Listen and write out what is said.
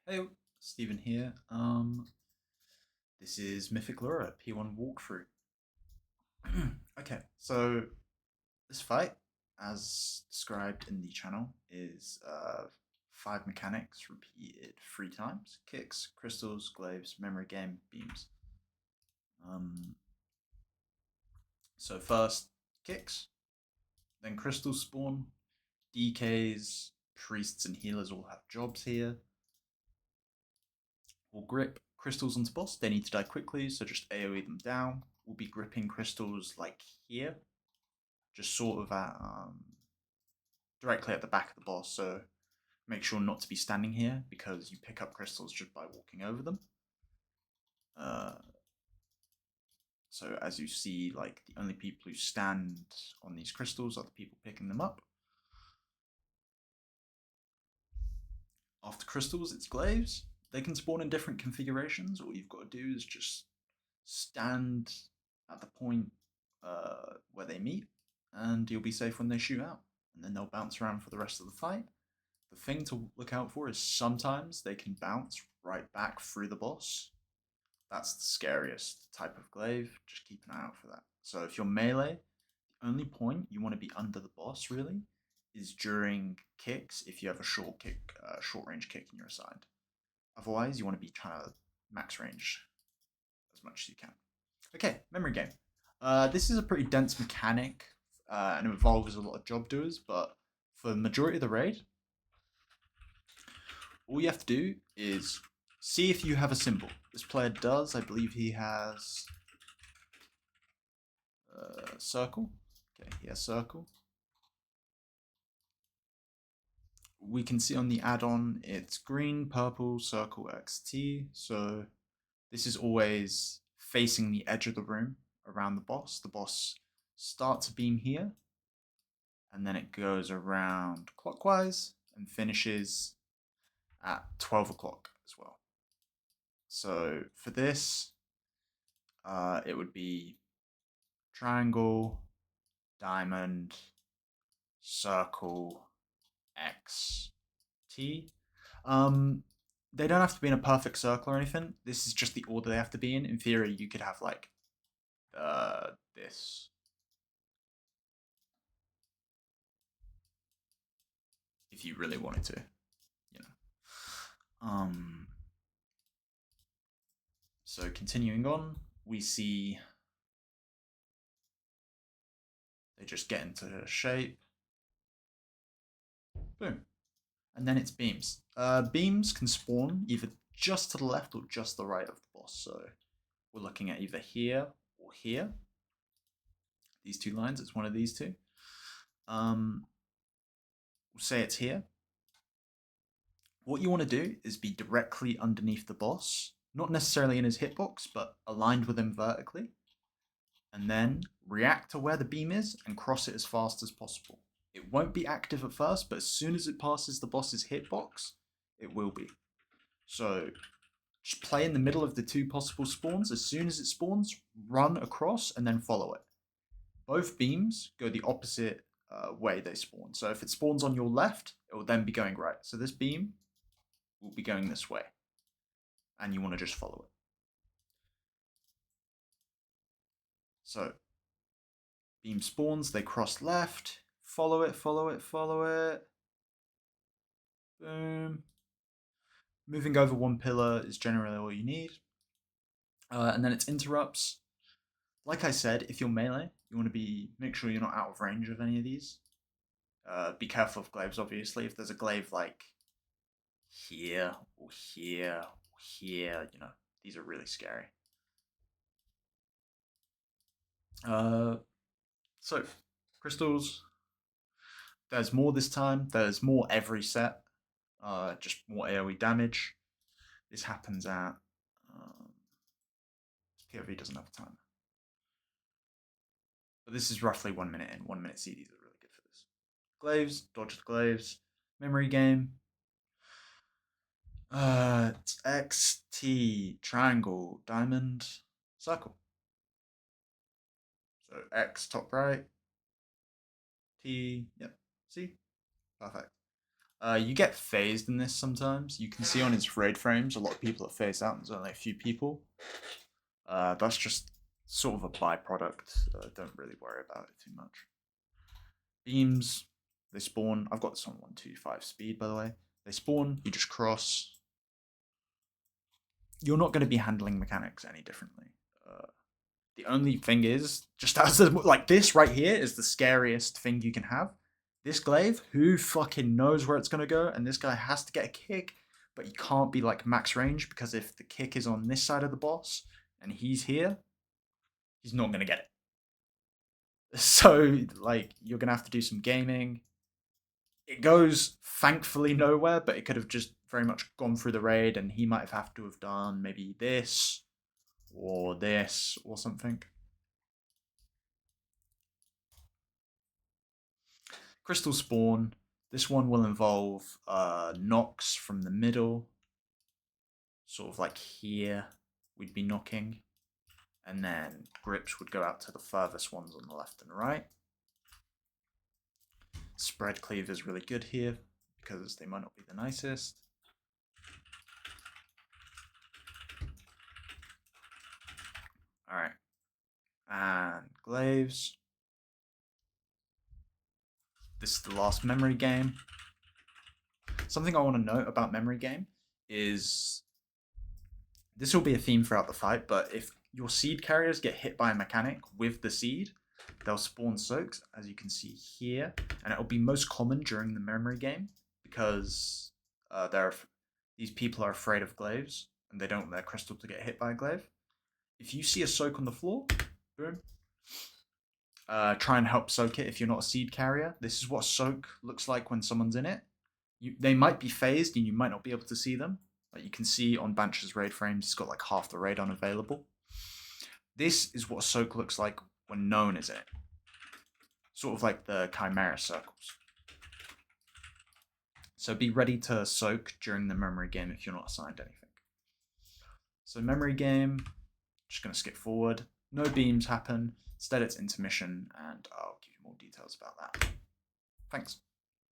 Hey, Stephen here. This is Mythic Lura P1 walkthrough. Okay, so this fight, as described in the channel, is 5 mechanics repeated 3 times: kicks, crystals, glaives, memory game, beams. Um, so first kicks, then crystals spawn, DKs, priests, and healers all have jobs here. We'll grip crystals onto boss. They need to die quickly, so just AoE them down. We'll be gripping crystals like here, just sort of at directly at the back of the boss. So make sure not to be standing here because you pick up crystals just by walking over them. Uh, so as you see, like the only people who stand on these crystals are the people picking them up. After crystals, it's glaives. They can spawn in different configurations. All you've got to do is just stand at the point where they meet, and you'll be safe when they shoot out. And then they'll bounce around for the rest of the fight. The thing to look out for is sometimes they can bounce right back through the boss. That's the scariest type of glaive. Just keep an eye out for that. So if you're melee, the only point you want to be under the boss really is during kicks if you have a short range kick and you're assigned. Otherwise, you want to be trying to max range as much as you can. Okay, memory game. This is a pretty dense mechanic and it involves a lot of job doers, but for the majority of the raid, all you have to do is see if you have a symbol. This player does. I believe he has circle. Okay, he has circle. We can see on the add-on it's green, purple, circle, XT. So this is always facing the edge of the room around the boss. The boss starts a beam here, and then it goes around clockwise and finishes at 12 o'clock as well. So for this, it would be triangle, diamond, circle, X, T. Um, they don't have to be in a perfect circle or anything. This is just the order they have to be in. In theory, you could have like this if you really wanted to, you know. So continuing on, we see they just get into shape. Boom. And then it's beams. Beams can spawn either just to the left or just the right of the boss. So we're looking at either here or here. These two lines, it's one of these two. We'll say it's here. What you want to do is be directly underneath the boss, not necessarily in his hitbox, but aligned with him vertically. And then react to where the beam is and cross it as fast as possible. It won't be active at first, but as soon as it passes the boss's hitbox, it will be. So just play in the middle of the two possible spawns. As soon as it spawns, run across and then follow it. Both beams go the opposite way they spawn. So if it spawns on your left, it will then be going right. So this beam will be going this way. And you want to just follow it. So beam spawns, they cross left, follow it, follow it, follow it. Boom. Moving over one pillar is generally all you need. And then it's interrupts. Like I said, if you're melee, you want to make sure you're not out of range of any of these. Be careful of glaives, obviously. If there's a glaive like here or here or here, these are really scary. So, crystals. There's more this time. There's more every set. Just more AoE damage. This happens at. POV doesn't have a timer. But this is roughly 1 minute in. 1 minute CDs are really good for this. Glaives, dodge the glaives. Memory game. It's X, T, triangle, diamond, circle. So X top right, T, yep, see? Perfect. You get phased in this sometimes. You can see on his raid frames, a lot of people are phased out, and there's only a few people. That's just sort of a byproduct. Don't really worry about it too much. Beams, they spawn. I've got this on 125 speed, by the way. They spawn, you just cross. You're not going to be handling mechanics any differently. The only thing is, just as like this right here is the scariest thing you can have. This glaive, who fucking knows where it's going to go, and this guy has to get a kick, but he can't be like max range, because if the kick is on this side of the boss and he's here, he's not going to get it. So, like, you're going to have to do some gaming. It goes, thankfully, nowhere, but it could have just very much gone through the raid, and he might have to have done maybe this or something. Crystal spawn. This one will involve knocks from the middle, sort of like here we'd be knocking, and then grips would go out to the furthest ones on the left and right. Spread cleave is really good here because they might not be the nicest. Alright. And glaives. This is the last memory game. Something I want to note about memory game is this will be a theme throughout the fight, but if your seed carriers get hit by a mechanic with the seed, they'll spawn soaks, as you can see here, and it'll be most common during the memory game because these people are afraid of glaives and they don't want their crystal to get hit by a glaive. If you see a soak on the floor, boom, try and help soak it if you're not a seed carrier. This is what a soak looks like when someone's in it. They might be phased and you might not be able to see them. Like you can see on Bansh's raid frames, he's got like half the raid unavailable. This is what a soak looks like when no one is in it. Sort of like the Chimera circles. So be ready to soak during the memory game if you're not assigned anything. So memory game, just going to skip forward. No beams happen. Instead it's intermission, and I'll give you more details about that. Thanks.